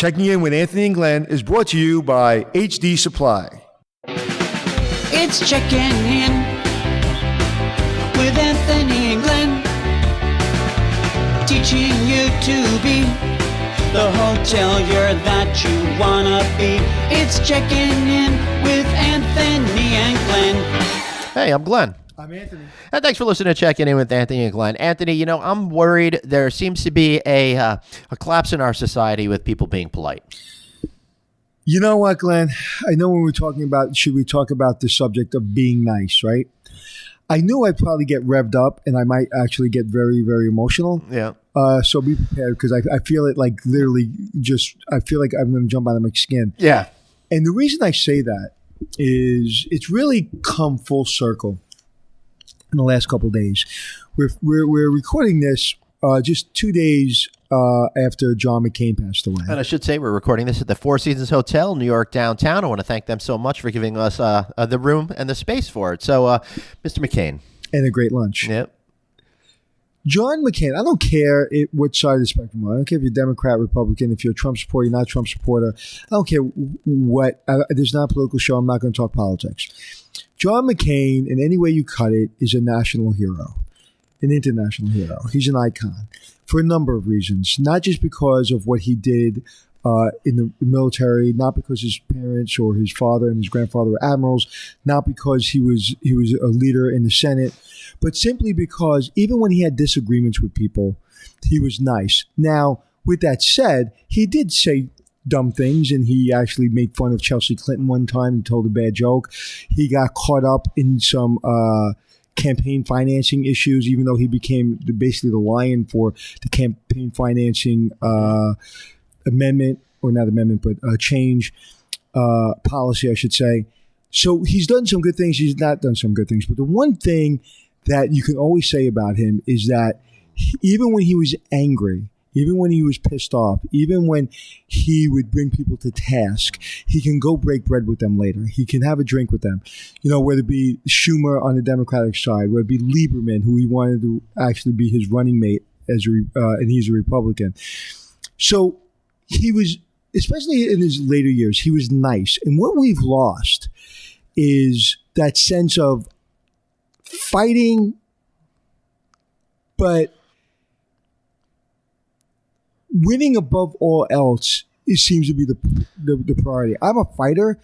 Checking in with Anthony and Glenn is brought to you by HD Supply. It's checking in with Anthony and Glenn, teaching you to be the hotelier that you wanna be. It's checking in with Anthony and Glenn. Hey, I'm Glenn. I'm Anthony. And thanks for listening to Checking In with Anthony and Glenn. Anthony, you know, I'm worried there seems to be a collapse in our society with people being polite. You know what, Glenn? I know when we're talking about, should we talk about the subject of being nice, right? I knew I'd probably get revved up and I might actually get very, very emotional. Yeah. So be prepared because I feel it like literally I feel like I'm going to jump out of my skin. Yeah. And the reason I say that is it's really come full circle in the last couple of days. We're recording this just 2 days after John McCain passed away. And I should say we're recording this at the Four Seasons Hotel, New York downtown. I want to thank them so much for giving us the room and the space for it. So, Mr. McCain. And a great lunch. Yep. John McCain, I don't care what side of the spectrum you're on. I don't care if you're Democrat, Republican, if you're a Trump supporter, you're not a Trump supporter. I don't care what. There's not a political show. I'm not going to talk politics. John McCain, in any way you cut it, is a national hero, an international hero. He's an icon for a number of reasons, not just because of what he did in the military, not because his parents or his father and his grandfather were admirals, not because he was a leader in the Senate, but simply because even when he had disagreements with people, he was nice. Now, with that said, he did say dumb things, and he actually made fun of Chelsea Clinton one time and told a bad joke. He got caught up in some campaign financing issues, even though he became basically the lion for the campaign financing amendment, or not amendment, but change policy, I should say. So he's done some good things. He's not done some good things. But the one thing that you can always say about him is that even when he was angry, even when he was pissed off, even when he would bring people to task, he can go break bread with them later. He can have a drink with them. You know, whether it be Schumer on the Democratic side, whether it be Lieberman, who he wanted to actually be his running mate, and he's a Republican. So he was, especially in his later years, he was nice. And what we've lost is that sense of fighting, but winning above all else, it seems to be the priority. I'm a fighter,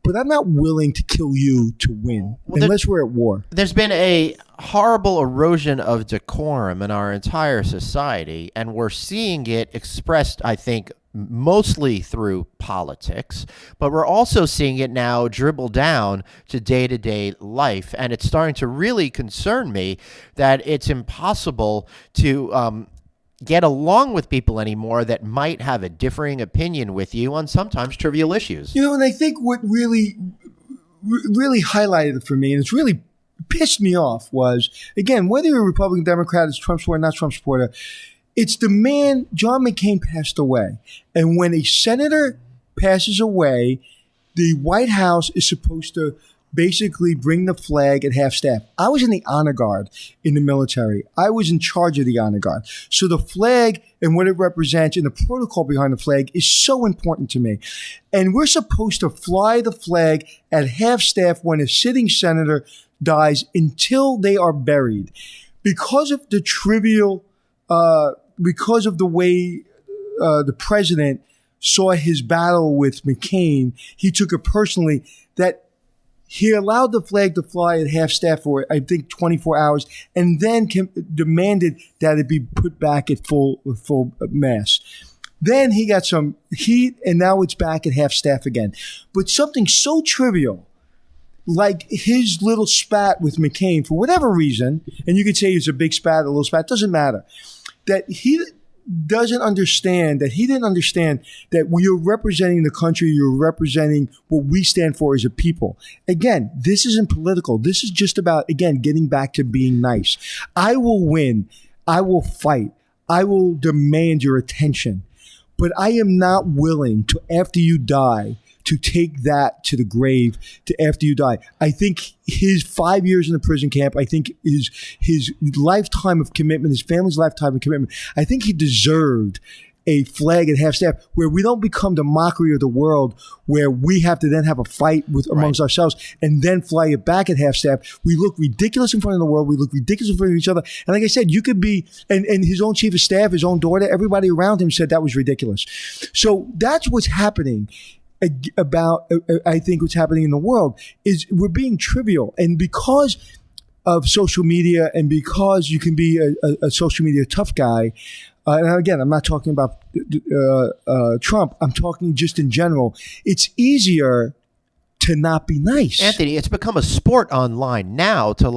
but I'm not willing to kill you to win, unless we're at war. There's been a horrible erosion of decorum in our entire society, and we're seeing it expressed, I think, mostly through politics, but we're also seeing it now dribble down to day-to-day life, and it's starting to really concern me that it's impossible to get along with people anymore that might have a differing opinion with you on sometimes trivial issues. You know, and I think what really highlighted it for me, and it's really pissed me off, was, again, whether you're a Republican, Democrat, is Trump supporter, not Trump supporter, it's the man, John McCain passed away. And when a senator passes away, the White House is supposed to basically bring the flag at half-staff. I was in the honor guard in the military. I was in charge of the honor guard. So the flag and what it represents and the protocol behind the flag is so important to me. And we're supposed to fly the flag at half-staff when a sitting senator dies until they are buried. Because of the trivial because of the way the president saw his battle with McCain, he took it personally that he allowed the flag to fly at half-staff for, I think, 24 hours, and then demanded that it be put back at full mast. Then he got some heat, and now it's back at half-staff again. But something so trivial, like his little spat with McCain, for whatever reason, and you could say it's a big spat, a little spat, doesn't matter, that he didn't understand that when you're representing the country, you're representing what we stand for as a people. Again, this isn't political. This is just about, again, getting back to being nice. I will win. I will fight. I will demand your attention. But I am not willing to, after you die, to take that to the grave to after you die. I think his 5 years in the prison camp, I think his lifetime of commitment, his family's lifetime of commitment, I think he deserved a flag at half-staff, where we don't become the mockery of the world, where we have to then have a fight amongst ourselves and then fly it back at half-staff. We look ridiculous in front of the world. We look ridiculous in front of each other. And like I said, you could be, and his own chief of staff, his own daughter, everybody around him said that was ridiculous. So that's what's happening. I think what's happening in the world is we're being trivial. And because of social media, and because you can be a social media tough guy, and again, I'm not talking about Trump, I'm talking just in general, it's easier to not be nice. Anthony, it's become a sport online now to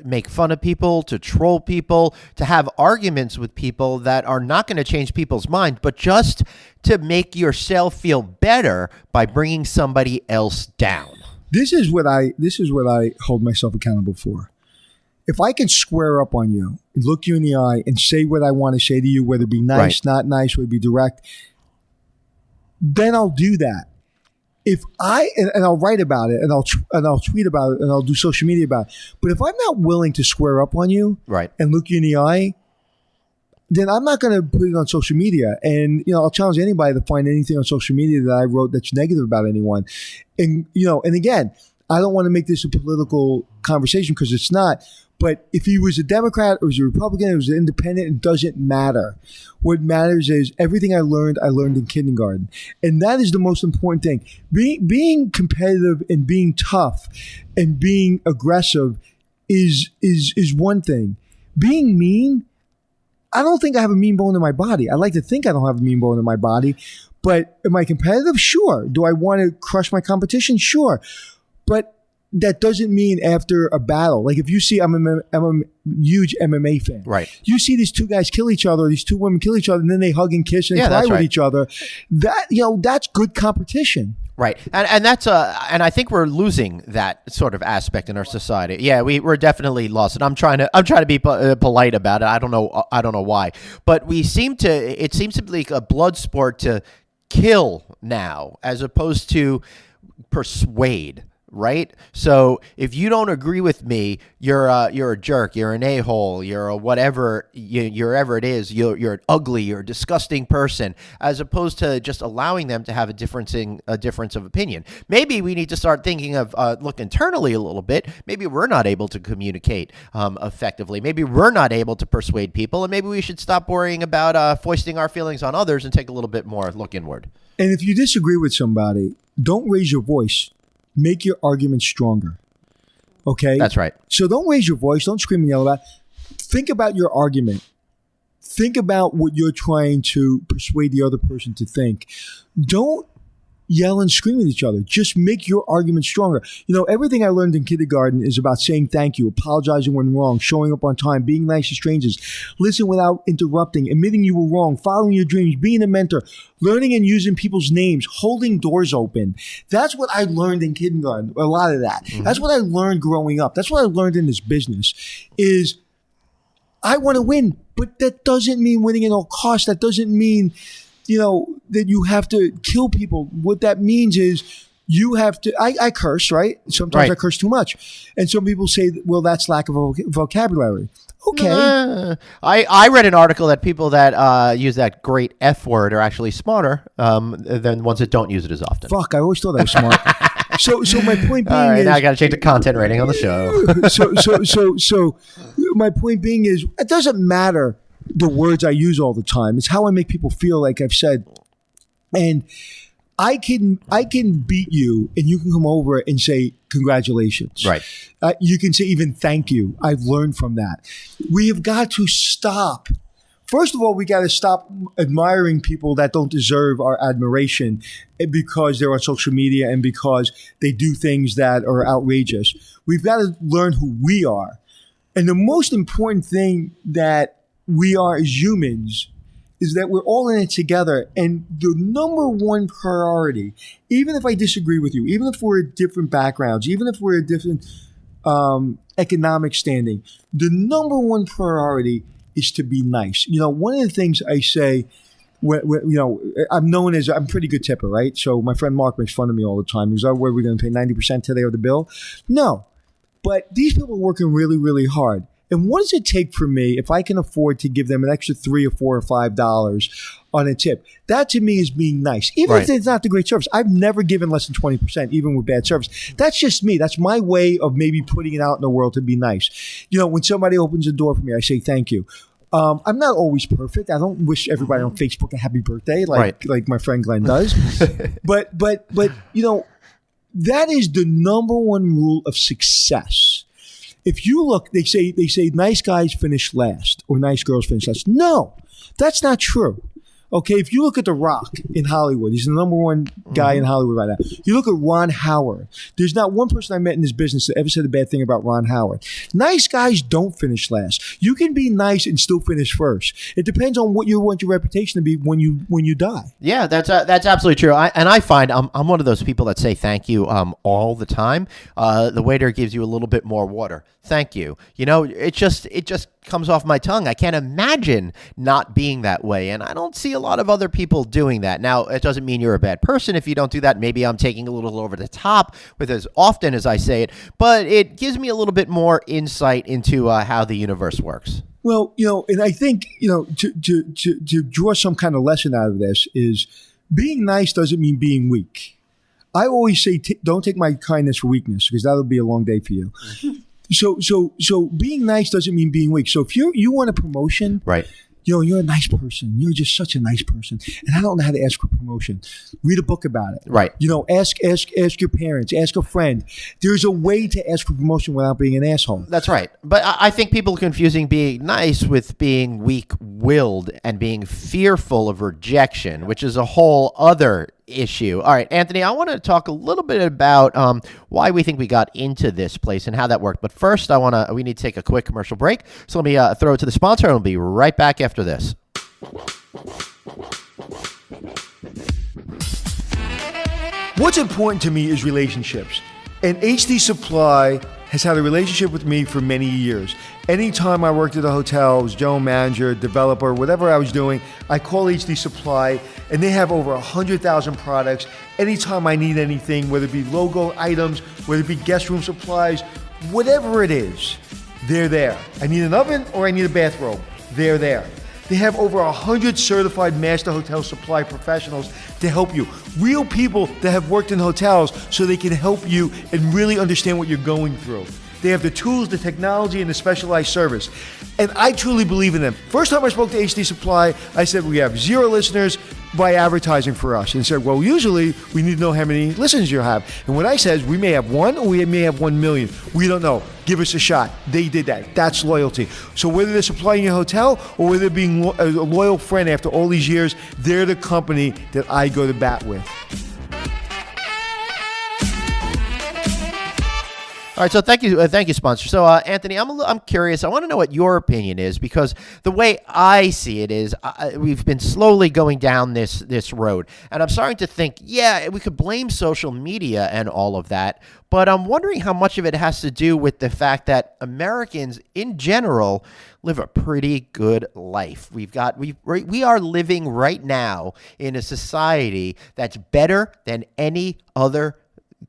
make fun of people, to troll people, to have arguments with people that are not going to change people's minds, but just to make yourself feel better by bringing somebody else down. This is what I hold myself accountable for. If I can square up on you and look you in the eye and say what I want to say to you, whether it be nice, not nice, whether it be direct, then I'll do that. If and I'll write about it, and I'll tweet about it, and I'll do social media about it. But if I'm not willing to square up on you, and look you in the eye, then I'm not going to put it on social media. And I'll challenge anybody to find anything on social media that I wrote that's negative about anyone. And and again, I don't want to make this a political conversation, because it's not. But if he was a Democrat or was a Republican, or was an independent, it doesn't matter. What matters is everything I learned in kindergarten. And that is the most important thing. Being competitive and being tough and being aggressive is one thing. Being mean, I don't think I have a mean bone in my body. I like to think I don't have a mean bone in my body. But am I competitive? Sure. Do I want to crush my competition? Sure. But that doesn't mean after a battle. Like if you see, I'm a huge MMA fan. Right. You see these two guys kill each other, these two women kill each other, and then they hug and kiss and cry with each other. That's good competition. Right. And that's and I think we're losing that sort of aspect in our society. Yeah, we're definitely lost. And I'm trying to be polite about it. I don't know why. But it seems to be like a blood sport to kill now, as opposed to persuade. Right? So if you don't agree with me, you're a jerk, you're an a-hole, you're a whatever, you're it is, you're ugly, you're a disgusting person, as opposed to just allowing them to have a difference of opinion. Maybe we need to start thinking of look internally a little bit. Maybe we're not able to communicate effectively. Maybe we're not able to persuade people, and maybe we should stop worrying about foisting our feelings on others and take a little bit more look inward. And if you disagree with somebody, don't raise your voice. Make your argument stronger. Okay? That's right. So don't raise your voice. Don't scream and yell about it. Think about your argument. Think about what you're trying to persuade the other person to think. Don't yell and scream at each other. Just make your argument stronger. Everything I learned in kindergarten is about saying thank you, apologizing when wrong, showing up on time, being nice to strangers, listen without interrupting, admitting you were wrong, following your dreams, being a mentor, learning and using people's names, holding doors open. That's what I learned in kindergarten, a lot of that. Mm-hmm. That's what I learned growing up. That's what I learned in this business is I want to win, but that doesn't mean winning at all costs. That doesn't mean that you have to kill people. What that means is you have to, I curse, right? Sometimes I curse too much. And some people say, well, that's lack of vocabulary. Okay. I read an article that people that use that great F word are actually smarter than ones that don't use it as often. Fuck, I always thought I was smart. So my point being is, now I got to change the content rating on the show. So my point being is, it doesn't matter the words I use all the time. It's how I make people feel, like I've said. And I can beat you, and you can come over and say congratulations. Right. You can say even thank you. I've learned from that. We have got to stop. First of all, we got to stop admiring people that don't deserve our admiration because they're on social media and because they do things that are outrageous. We've got to learn who we are. And the most important thing that we are as humans is that we're all in it together. And the number one priority, even if I disagree with you, even if we're at different backgrounds, even if we're at different economic standing, the number one priority is to be nice. One of the things I say, I'm known as, I'm a pretty good tipper, right? So my friend Mark makes fun of me all the time. He's like, what, are we going to pay 90% today of the bill? No. But these people are working really, really hard. And what does it take for me if I can afford to give them an extra $3 or $4 or $5 on a tip? That to me is being nice. Even if it's not the great service. I've never given less than 20%, even with bad service. That's just me. That's my way of maybe putting it out in the world to be nice. You know, when somebody opens a door for me, I say thank you. I'm not always perfect. I don't wish everybody on Facebook a happy birthday like my friend Glenn does. but you know, that is the number one rule of success. If you look, they say nice guys finish last or nice girls finish last. No, that's not true. Okay, if you look at The Rock in Hollywood, he's the number one guy in Hollywood right now. You look at Ron Howard. There's not one person I met in this business that ever said a bad thing about Ron Howard. Nice guys don't finish last. You can be nice and still finish first. It depends on what you want your reputation to be when you die. Yeah, that's absolutely true. I find I'm one of those people that say thank you all the time. The waiter gives you a little bit more water. Thank you. You know, it just comes off my tongue. I can't imagine not being that way, and I don't see a lot of other people doing that. Now, it doesn't mean you're a bad person if you don't do that. Maybe I'm taking a little over the top with as often as I say it, but it gives me a little bit more insight into how the universe works. Well, you know, and I think, you know, to draw some kind of lesson out of this is being nice doesn't mean being weak. I always say don't take my kindness for weakness, because that'll be a long day for you. So being nice doesn't mean being weak. So if you want a promotion, right? You know, you're a nice person. You're just such a nice person, and I don't know how to ask for promotion. Read a book about it. Right. You know, ask your parents, ask a friend. There's a way to ask for promotion without being an asshole. That's right. But I think people are confusing being nice with being weak-willed and being fearful of rejection, which is a whole other issue. All right, Anthony, I want to talk a little bit about why we think we got into this place and how that worked. But first, we need to take a quick commercial break. So let me throw it to the sponsor, and we'll be right back after this. What's important to me is relationships. And HD Supply has had a relationship with me for many years. Anytime I worked at a hotel, was general manager, developer, whatever I was doing, I call HD Supply, and they have over 100,000 products. Anytime I need anything, whether it be logo items, whether it be guest room supplies, whatever it is, they're there. I need an oven or I need a bathrobe, they're there. They have over 100 certified master hotel supply professionals to help you. Real people that have worked in hotels so they can help you and really understand what you're going through. They have the tools, the technology, and the specialized service. And I truly believe in them. First time I spoke to HD Supply, I said, we have 0 listeners by advertising for us. And said, well, usually we need to know how many listeners you have. And what I said is, we may have 1 or we may have 1 million. We don't know. Give us a shot. They did that. That's loyalty. So whether they're supplying your hotel or whether they're being a loyal friend after all these years, they're the company that I go to bat with. All right, so thank you, sponsor. So, Anthony, I'm curious. I want to know what your opinion is, because the way I see it is, we've been slowly going down this road, and I'm starting to think, yeah, we could blame social media and all of that, but I'm wondering how much of it has to do with the fact that Americans in general live a pretty good life. We are living right now in a society that's better than any other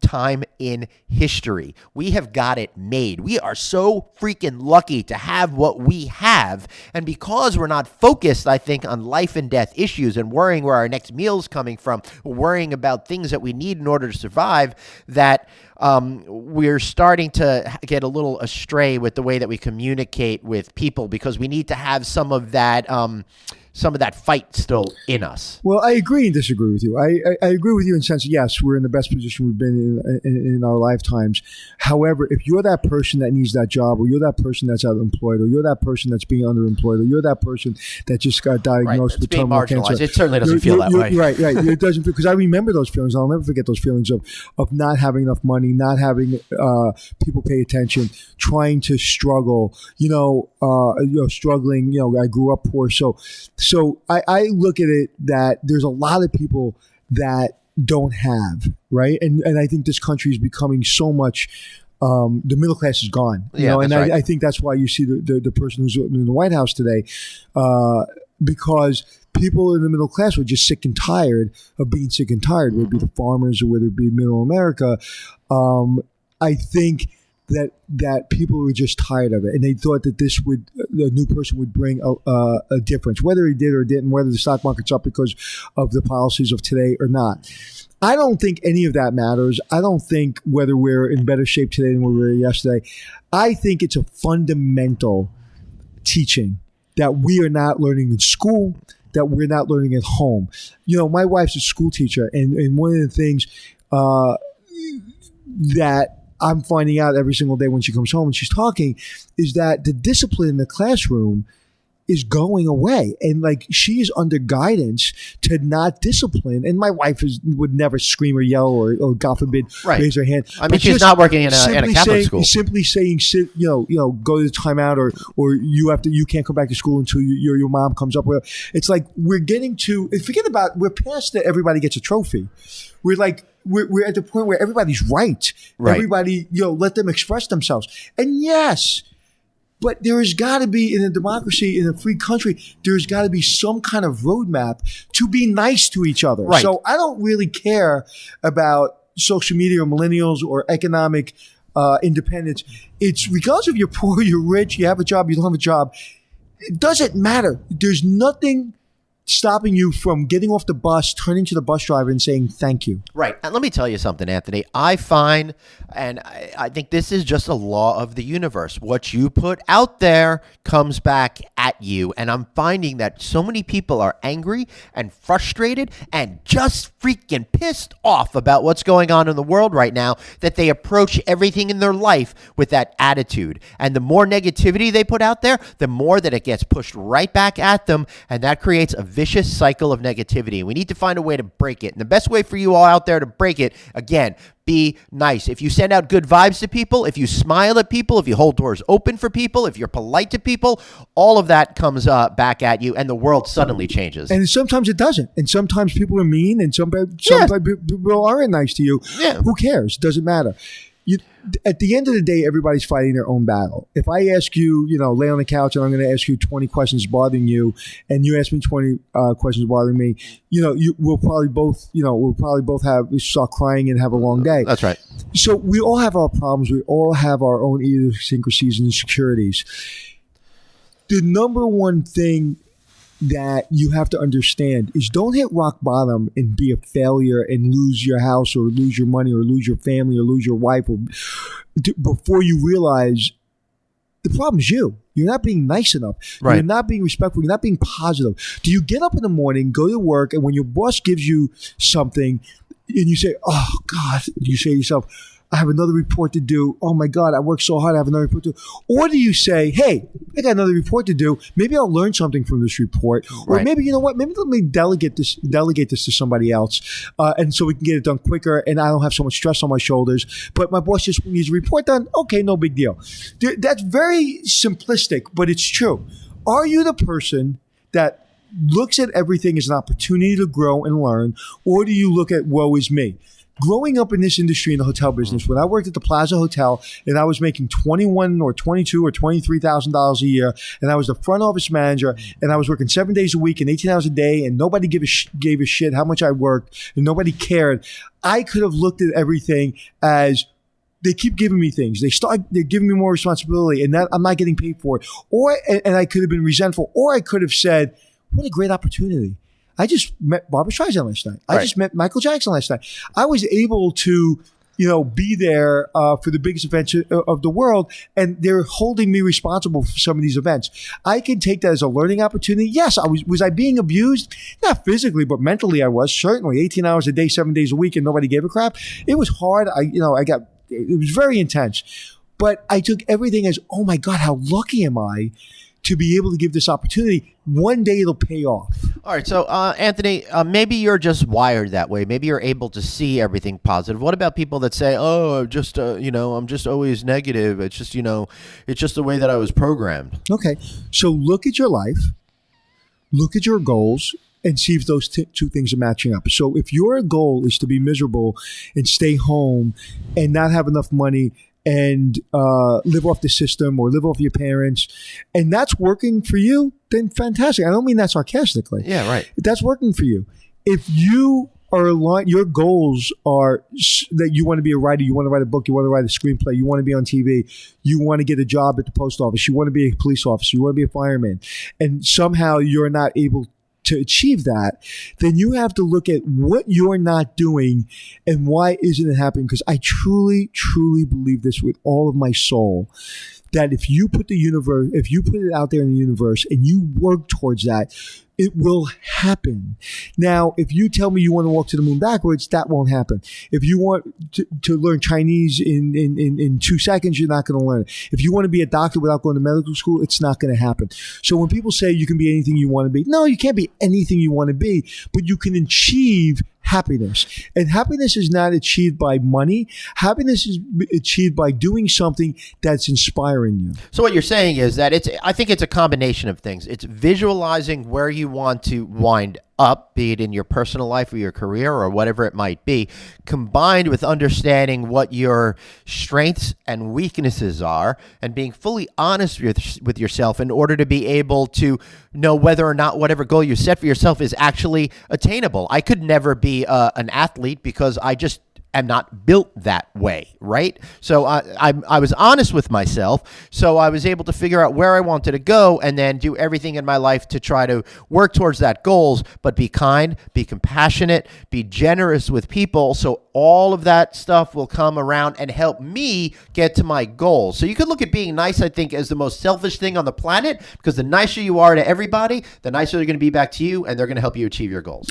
time in history. We have got it made. We are so freaking lucky to have what we have. And because we're not focused, I think, on life and death issues and worrying where our next meal is coming from, worrying about things that we need in order to survive, that we're starting to get a little astray with the way that we communicate with people, because we need to have some of that fight still in us. Well, I agree and disagree with you. I agree with you in the sense that, yes, we're in the best position we've been in our lifetimes. However, if you're that person that needs that job, or you're that person that's unemployed, or you're that person that's being underemployed, or you're that person that just got diagnosed with terminal cancer. It certainly doesn't feel that way. Right. It doesn't, because I remember those feelings. I'll never forget those feelings of not having enough money, not having people pay attention, trying to struggle, struggling. I grew up poor, So I look at it that there's a lot of people that don't have, right? And I think this country is becoming so much, the middle class is gone. I think that's why you see the person who's in the White House today, because people in the middle class were just sick and tired of being sick and tired, whether it be the farmers or whether it be middle America. I think that people were just tired of it, and they thought that a new person would bring a difference, whether he did or didn't, whether the stock market's up because of the policies of today or not. I don't think any of that matters. I don't think whether we're in better shape today than we were yesterday. I think it's a fundamental teaching that we are not learning in school, that we're not learning at home. My wife's a school teacher, and one of the things that I'm finding out every single day when she comes home and she's talking is that the discipline in the classroom is going away, and like she is under guidance to not discipline. And my wife would never scream or yell or God forbid raise her hand. I mean, she's not working in a Catholic school. Simply saying, go to the timeout, or you can't come back to school until your mom comes up with. It's like we're past that. Everybody gets a trophy. We're at the point where everybody's right. Everybody, let them express themselves. And yes. But there has got to be, in a democracy, in a free country, there's got to be some kind of roadmap to be nice to each other. Right. So I don't really care about social media or millennials or economic independence. It's regardless if you're poor, you're rich, you have a job, you don't have a job. It doesn't matter. There's nothing stopping you from getting off the bus, turning to the bus driver and saying thank you. Right. And let me tell you something, Anthony. I find, and I think this is just a law of the universe. What you put out there comes back at you. And I'm finding that so many people are angry and frustrated and just freaking pissed off about what's going on in the world right now that they approach everything in their life with that attitude. And the more negativity they put out there, the more that it gets pushed right back at them. And that creates a vicious cycle of negativity. We need to find a way to break it. And the best way for you all out there to break it, again, be nice. If you send out good vibes to people, if you smile at people, if you hold doors open for people, if you're polite to people, all of that comes back at you, and the world suddenly changes. And sometimes it doesn't. And sometimes people are mean, and sometimes people aren't nice to you. Yeah. Who cares? It doesn't matter. At the end of the day, everybody's fighting their own battle. If I ask you, lay on the couch and I'm going to ask you 20 questions bothering you, and you ask me 20 questions bothering me, we'll probably both start crying and have a long day. That's right. So we all have our problems. We all have our own idiosyncrasies and insecurities. The number one thing that you have to understand is don't hit rock bottom and be a failure and lose your house or lose your money or lose your family or lose your wife before you realize the problem is you. You're not being nice enough. Right. You're not being respectful. You're not being positive. Do you get up in the morning, go to work, and when your boss gives you something and you say, oh, God, you say to yourself, I have another report to do. Oh my God, I worked so hard. I have another report to do. Or do you say, hey, I got another report to do. Maybe I'll learn something from this report. Or maybe, you know what? Maybe let me delegate this to somebody else. And so we can get it done quicker and I don't have so much stress on my shoulders. But my boss just needs a report done. Okay, no big deal. That's very simplistic, but it's true. Are you the person that looks at everything as an opportunity to grow and learn? Or do you look at woe is me? Growing up in this industry in the hotel business, when I worked at the Plaza Hotel and I was making $21,000 or $22,000 or $23,000 a year, and I was the front office manager, and I was working 7 days a week and 18 hours a day, and nobody gave a shit how much I worked, and nobody cared. I could have looked at everything as they keep giving me things. They're giving me more responsibility, and that I'm not getting paid for it. And I could have been resentful, or I could have said, "What a great opportunity." I just met Barbra Streisand last night. I just met Michael Jackson last night. I was able to, be there for the biggest events of the world, and they're holding me responsible for some of these events. I can take that as a learning opportunity. Yes, was I being abused? Not physically, but mentally I was. Certainly 18 hours a day, 7 days a week, and nobody gave a crap. It was hard. It was very intense. But I took everything as, oh my God, how lucky am I to be able to give this opportunity. One day it'll pay off. All right. So, Anthony, maybe you're just wired that way. Maybe you're able to see everything positive. What about people that say, oh, I'm just always negative. It's just, it's just the way that I was programmed. Okay. So look at your life, look at your goals, and see if those two things are matching up. So if your goal is to be miserable and stay home and not have enough money and live off the system or live off your parents, and that's working for you, then fantastic. I don't mean that sarcastically. Yeah, right. If that's working for you. If you are aligned. Your goals are that you want to be a writer, you want to write a book, you want to write a screenplay, you want to be on TV, you want to get a job at the post office, you want to be a police officer, you want to be a fireman, and somehow you're not able to achieve that, then you have to look at what you're not doing and why isn't it happening. Because I truly, truly believe this with all of my soul, that if you put it out there in the universe and you work towards that, it will happen. Now, if you tell me you want to walk to the moon backwards, that won't happen. If you want to learn Chinese in 2 seconds, you're not going to learn it. If you want to be a doctor without going to medical school, it's not going to happen. So when people say you can be anything you want to be, no, you can't be anything you want to be, but you can achieve happiness. And happiness is not achieved by money. Happiness is achieved by doing something that's inspiring you. So what you're saying is that I think it's a combination of things. It's visualizing where you want to wind up, be it in your personal life or your career or whatever it might be, combined with understanding what your strengths and weaknesses are and being fully honest with yourself in order to be able to know whether or not whatever goal you set for yourself is actually attainable. I could never be an athlete because I just am not built that way, right? So I was honest with myself, so I was able to figure out where I wanted to go and then do everything in my life to try to work towards that goals, but be kind, be compassionate, be generous with people, so all of that stuff will come around and help me get to my goals. So you could look at being nice, I think, as the most selfish thing on the planet, because the nicer you are to everybody, the nicer they're going to be back to you, and they're going to help you achieve your goals.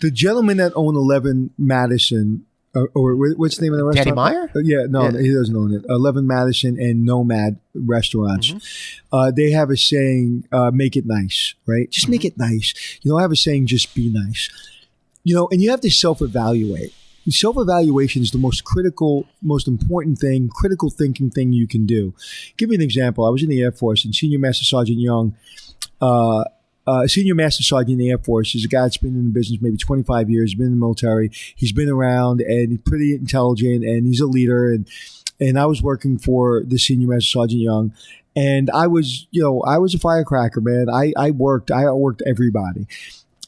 The gentleman that owned 11 Madison, or what's the name of the restaurant? Danny Meyer? No, he doesn't own it. 11 Madison and Nomad restaurants. Mm-hmm. They have a saying, make it nice, right? Just make it nice. I have a saying, just be nice. And you have to self-evaluate. Self-evaluation is the most critical, most important thing, critical thinking thing you can do. Give me an example. I was in the Air Force, and Senior Master Sergeant Young, Senior Master Sergeant in the Air Force, is a guy that's been in the business maybe 25 years, been in the military. He's been around, and he's pretty intelligent, and he's a leader. And I was working for the Senior Master Sergeant Young, and I was a firecracker, man. I outworked everybody.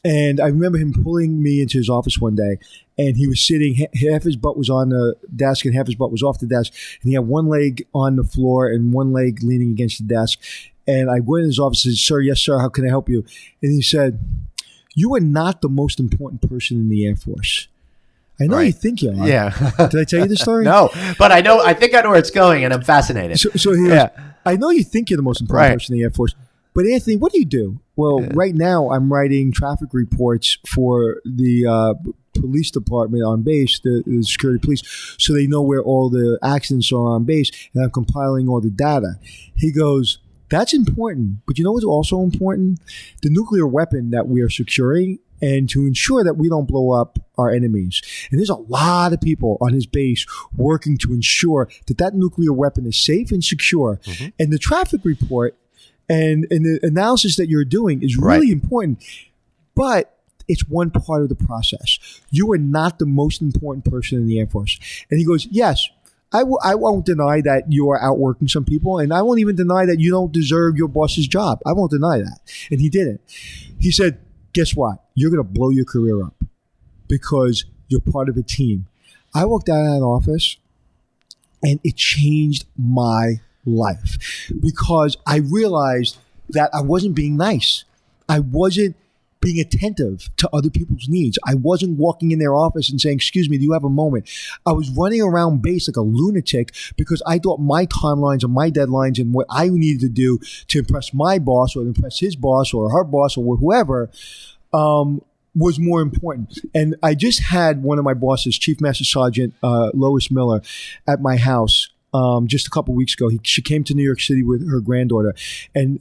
And I remember him pulling me into his office one day, and he was sitting, half his butt was on the desk and half his butt was off the desk. And he had one leg on the floor and one leg leaning against the desk. And I went in his office and said, "Sir, yes, sir, how can I help you?" And he said, "You are not the most important person in the Air Force." I know you think you are. Yeah. Did I tell you the story? No, but I think I know where it's going, and I'm fascinated. So he goes, I know you think you're the most important person in the Air Force, but Anthony, what do you do? Well, right now I'm writing traffic reports for the police department on base, the security police, so they know where all the accidents are on base, and I'm compiling all the data. He goes, "That's important, but you know what's also important? The nuclear weapon that we are securing, and to ensure that we don't blow up our enemies." And there's a lot of people on his base working to ensure that nuclear weapon is safe and secure. Mm-hmm. And the traffic report and the analysis that you're doing is really important, but it's one part of the process. You are not the most important person in the Air Force. And he goes, "Yes, I won't deny that you are outworking some people, and I won't even deny that you don't deserve your boss's job. I won't deny that." And he didn't. He said, "Guess what? You're going to blow your career up because you're part of a team." I walked out of that office, and it changed my life because I realized that I wasn't being nice. I wasn't being attentive to other people's needs. I wasn't walking in their office and saying, "Excuse me, do you have a moment?" I was running around base like a lunatic because I thought my timelines and my deadlines and what I needed to do to impress my boss or impress his boss or her boss or whoever was more important. And I just had one of my bosses, Chief Master Sergeant Lois Miller, at my house just a couple weeks ago. She came to New York City with her granddaughter, and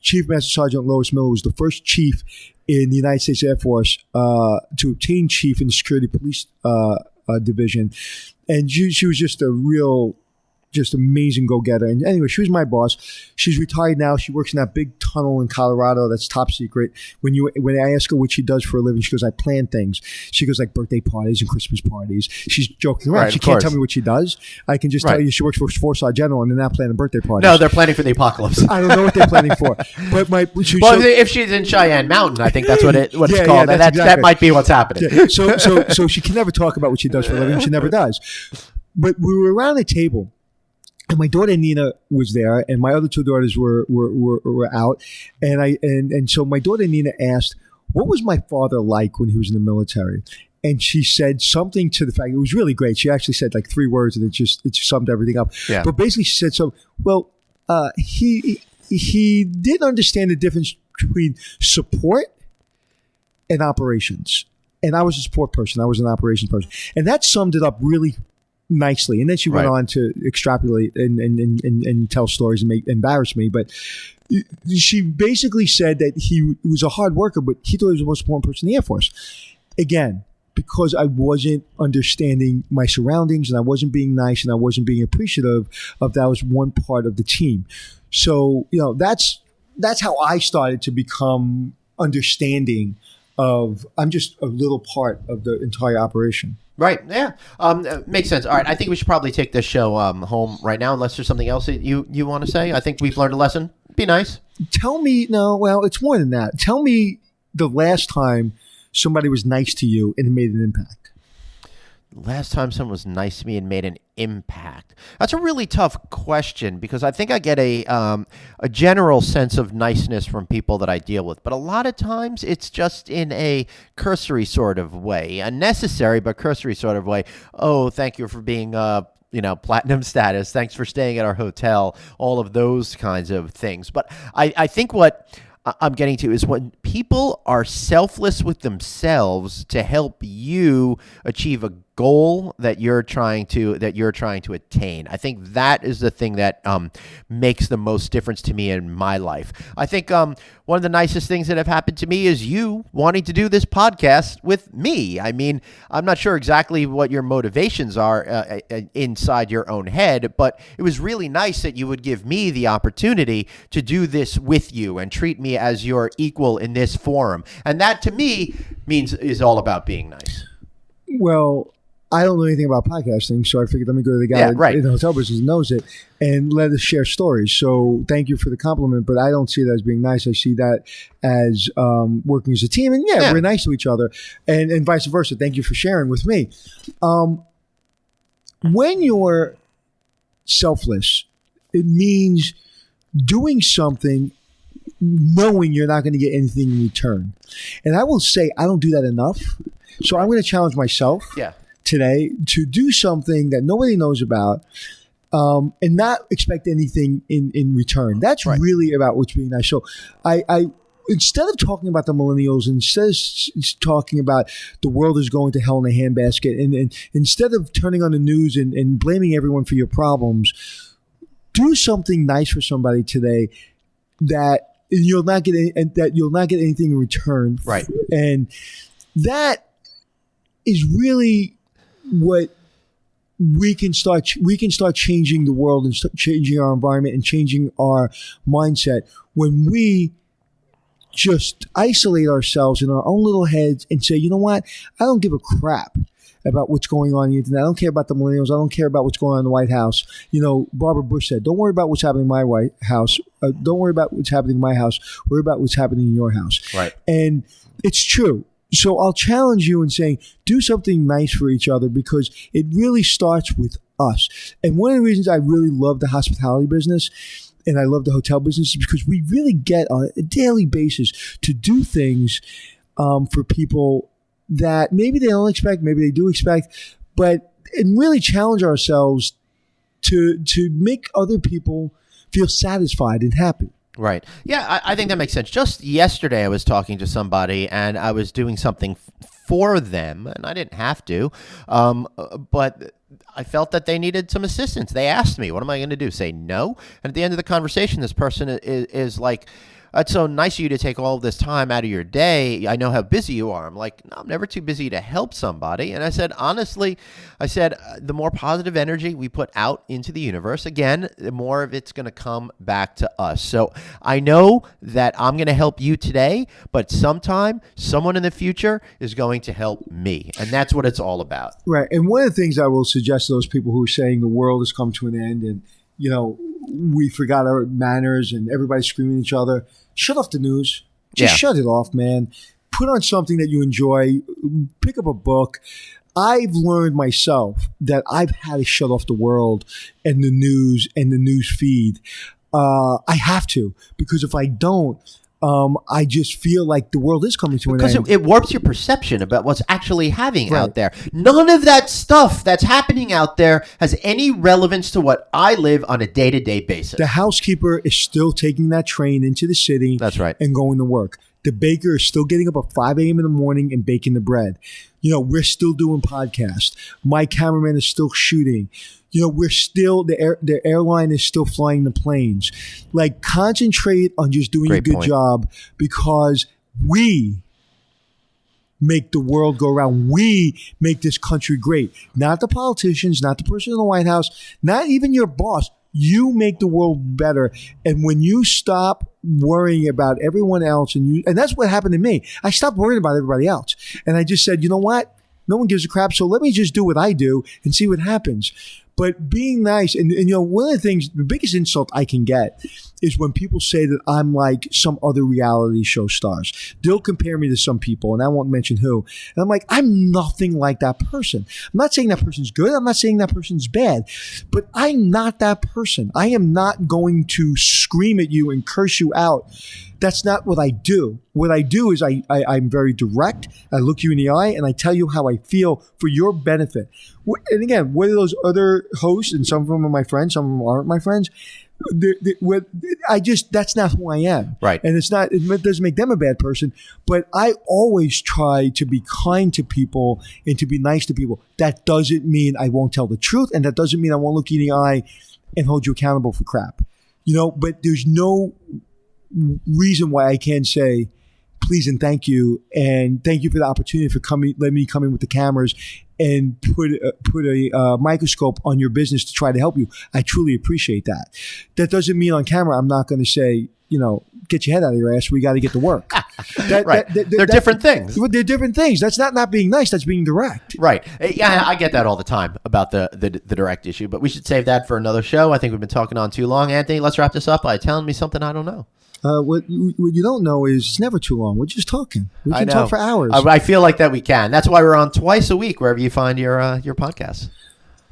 Chief Master Sergeant Lois Miller was the first chief in the United States Air Force to obtain chief in the security police division. And she was just a real just amazing go-getter. And anyway, she was my boss. She's retired now. She works in that big tunnel in Colorado that's top secret. When I ask her what she does for a living, she goes, I plan things. She goes like birthday parties and Christmas parties. She's joking around. Right, she of can't course. tell me what she does. I can just tell you she works for Four-Star General and they're not planning birthday parties. No, they're planning for the apocalypse. I don't know what they're planning for. But if she's in Cheyenne Mountain, I think that's what it's called. that's exactly. That might be what's happening. Yeah. So she can never talk about what she does for a living. She never does. But we were around the table. And my daughter Nina was there, and my other two daughters were out, and so my daughter Nina asked, "What was my father like when he was in the military?" And she said something to the fact, it was really great. She actually said like 3 words, and it just summed everything up. Yeah. But basically, she said, "So well, he didn't understand the difference between support and operations." And I was a support person. I was an operations person, and that summed it up really nicely. And then she went on to extrapolate and tell stories and embarrass me. But she basically said that he was a hard worker, but he thought he was the most important person in the Air Force. Again, because I wasn't understanding my surroundings and I wasn't being nice and I wasn't being appreciative of that was one part of the team. So, that's how I started to become understanding of I'm just a little part of the entire operation. Right. Yeah. Makes sense. All right. I think we should probably take this show home right now, unless there's something else that you want to say. I think we've learned a lesson. Be nice. Tell me. No. Well, it's more than that. Tell me the last time somebody was nice to you and it made an impact. Last time someone was nice to me and made an impact. That's a really tough question because I think I get a general sense of niceness from people that I deal with. But a lot of times it's just in a cursory sort of way, a necessary but cursory sort of way. Oh, thank you for being platinum status. Thanks for staying at our hotel. All of those kinds of things. But I think what I'm getting to is when people are selfless with themselves to help you achieve a goal that you're trying to attain. I think that is the thing that makes the most difference to me in my life. I think one of the nicest things that have happened to me is you wanting to do this podcast with me. I mean, I'm not sure exactly what your motivations are inside your own head, but it was really nice that you would give me the opportunity to do this with you and treat me as your equal in this forum. And that to me is all about being nice. Well, I don't know anything about podcasting, so I figured let me go to the guy in the hotel business who knows it and let us share stories. So thank you for the compliment, but I don't see that as being nice. I see that as working as a team. And we're nice to each other and vice versa. Thank you for sharing with me. When you're selfless, it means doing something knowing you're not going to get anything in return. And I will say I don't do that enough. So I'm going to challenge myself. Yeah. Today to do something that nobody knows about and not expect anything in return. That's really about what's being nice. So I instead of talking about the millennials, instead of talking about the world is going to hell in a handbasket, and instead of turning on the news and blaming everyone for your problems, do something nice for somebody today that you'll not get anything in return. Right. And that is really what we can start changing the world and changing our environment and changing our mindset when we just isolate ourselves in our own little heads and say, you know what? I don't give a crap about what's going on in the internet. I don't care about the millennials. I don't care about what's going on in the White House. Barbara Bush said, don't worry about what's happening in my White House. Don't worry about what's happening in my house. Worry about what's happening in your house. Right. And it's true. So I'll challenge you in saying, do something nice for each other because it really starts with us. And one of the reasons I really love the hospitality business and I love the hotel business is because we really get on a daily basis to do things for people that maybe they don't expect, maybe they do expect, and really challenge ourselves to make other people feel satisfied and happy. Right. Yeah, I think that makes sense. Just yesterday, I was talking to somebody, and I was doing something for them, and I didn't have to, but I felt that they needed some assistance. They asked me, what am I going to do? Say no? And at the end of the conversation, this person is like, It's so nice of you to take all of this time out of your day. I know how busy you are. I'm like, no, I'm never too busy to help somebody. And I said, honestly, the more positive energy we put out into the universe, again, the more of it's going to come back to us. So I know that I'm going to help you today, but sometime someone in the future is going to help me. And that's what it's all about. Right. And one of the things I will suggest to those people who are saying the world has come to an end and, we forgot our manners and everybody's screaming at each other. Shut off the news. Just shut it off, man. Put on something that you enjoy. Pick up a book. I've learned myself that I've had to shut off the world and the news and the news feed. I have to, because if I don't, I just feel like the world is coming to an end. Because it warps your perception about what's actually happening out there. None of that stuff that's happening out there has any relevance to what I live on a day-to-day basis. The housekeeper is still taking that train into the city. That's right. And going to work. The baker is still getting up at 5 a.m. in the morning and baking the bread. We're still doing podcasts. My cameraman is still shooting. We're still, the airline is still flying the planes. Like, concentrate on just doing a good job, because we make the world go around. We make this country great. Not the politicians, not the person in the White House, not even your boss. You make the world better. And when you stop worrying about everyone else, and that's what happened to me. I stopped worrying about everybody else. And I just said, you know what? No one gives a crap. So let me just do what I do and see what happens. But being nice, and one of the things, the biggest insult I can get is when people say that I'm like some other reality show stars. They'll compare me to some people, and I won't mention who. And I'm like, I'm nothing like that person. I'm not saying that person's good. I'm not saying that person's bad. But I'm not that person. I am not going to scream at you and curse you out. That's not what I do. What I do is I'm very direct. I look you in the eye and I tell you how I feel for your benefit. And again, whether those other hosts, and some of them are my friends, some of them aren't my friends, that's not who I am. Right. And it doesn't make them a bad person, but I always try to be kind to people and to be nice to people. That doesn't mean I won't tell the truth, and that doesn't mean I won't look you in the eye and hold you accountable for crap. But there's no reason why I can't say please and thank you for the opportunity for letting me come in with the cameras and put a microscope on your business to try to help you. I truly appreciate that. That doesn't mean on camera I'm not going to say, get your head out of your ass. We got to get to work. They're different things. They're different things. That's not being nice. That's being direct. Right. Yeah, I get that all the time about the direct issue, but we should save that for another show. I think we've been talking on too long. Anthony, let's wrap this up by telling me something I don't know. What you don't know is it's never too long. We're just talking. We can talk for hours. I feel like that we can. That's why we're on twice a week wherever you find your podcasts.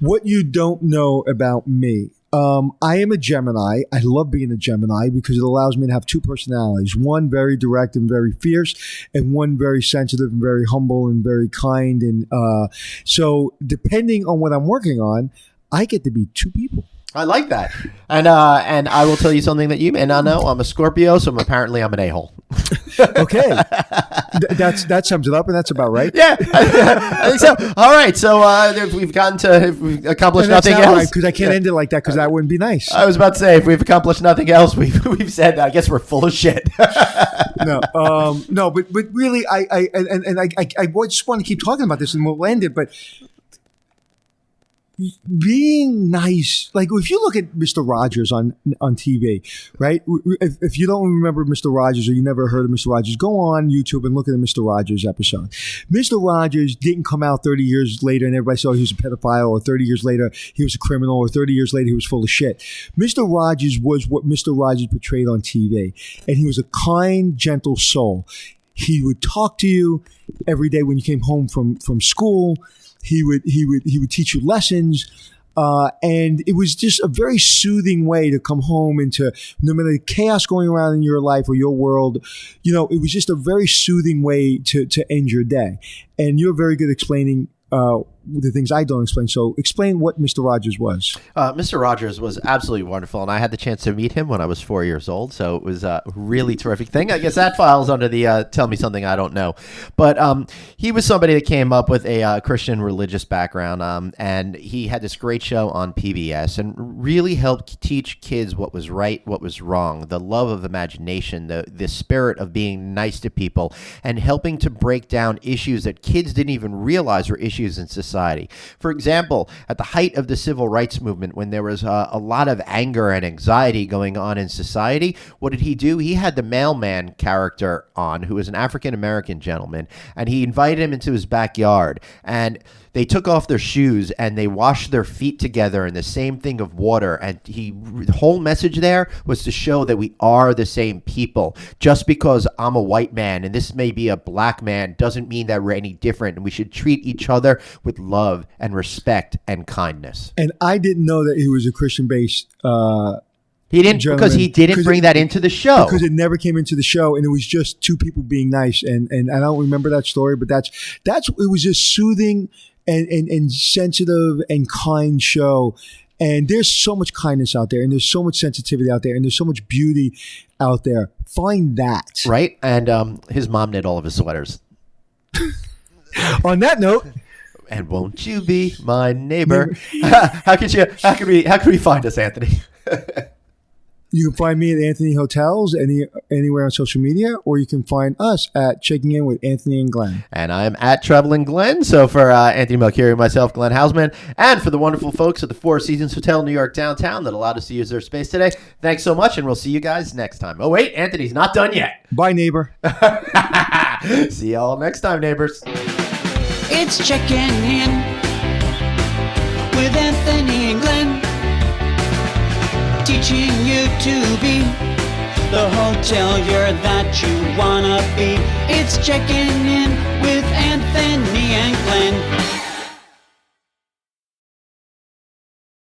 What you don't know about me. I am a Gemini. I love being a Gemini because it allows me to have two personalities. One very direct and very fierce, and one very sensitive and very humble and very kind. And so depending on what I'm working on, I get to be two people. I like that. And I will tell you something that you may not know. I'm a Scorpio, so apparently I'm an a-hole. Okay. That sums it up, and that's about right. Yeah, I think so. All right, so if we've accomplished nothing else. Right, because I can't end it like that, because that wouldn't be nice. I was about to say, if we've accomplished nothing else, we've said, I guess we're full of shit. No, but really, I just want to keep talking about this, and we'll end it, but being nice, like if you look at Mr. Rogers on TV, right? If you don't remember Mr. Rogers or you never heard of Mr. Rogers, go on YouTube and look at the Mr. Rogers episode. Mr. Rogers didn't come out 30 years later and everybody saw he was a pedophile, or 30 years later he was a criminal, or 30 years later he was full of shit. Mr. Rogers was what Mr. Rogers portrayed on TV, and he was a kind, gentle soul. He would talk to you every day when you came home from school. He would teach you lessons, and it was just a very soothing way to come home and to, no matter the chaos going around in your life or your world, it was just a very soothing way to end your day. And you're very good explaining the things I don't explain. So explain what Mr. Rogers was. Mr. Rogers was absolutely wonderful, and I had the chance to meet him when I was 4 years old, so it was a really terrific thing. I guess that files under the tell me something I don't know. But he was somebody that came up with a Christian religious background, and he had this great show on PBS and really helped teach kids what was right, what was wrong, the love of imagination, the spirit of being nice to people, and helping to break down issues that kids didn't even realize were issues in society. For example, at the height of the civil rights movement, when there was a lot of anger and anxiety going on in society, what did he do? He had the mailman character on, who was an African-American gentleman, and he invited him into his backyard, and they took off their shoes and they washed their feet together in the same thing of water. And the whole message there was to show that we are the same people. Just because I'm a white man and this may be a black man doesn't mean that we're any different. And we should treat each other with love and respect and kindness. And I didn't know that he was a Christian-based He didn't, because he didn't bring that into the show. Because it never came into the show, and it was just two people being nice. And I don't remember that story, but that's it was just soothing and sensitive and kind show. And there's so much kindness out there, and there's so much sensitivity out there, and there's so much beauty out there. Find that. Right? And his mom knit all of his sweaters. On that note. And won't you be my neighbor? How could we find us, Anthony? You can find me at Anthony Hotels anywhere on social media, or you can find us at Checking In with Anthony and Glenn. And I'm at Traveling Glenn. So for Anthony Melchiorri, myself, Glenn Haussman, and for the wonderful folks at the Four Seasons Hotel New York downtown that allowed us to use their space today, thanks so much, and we'll see you guys next time. Oh, wait, Anthony's not done yet. Bye, neighbor. See y'all next time, neighbors. It's Checking In with Anthony and Glenn, teaching you to be the hotelier that you wanna be. It's Checking In with Anthony and Glenn.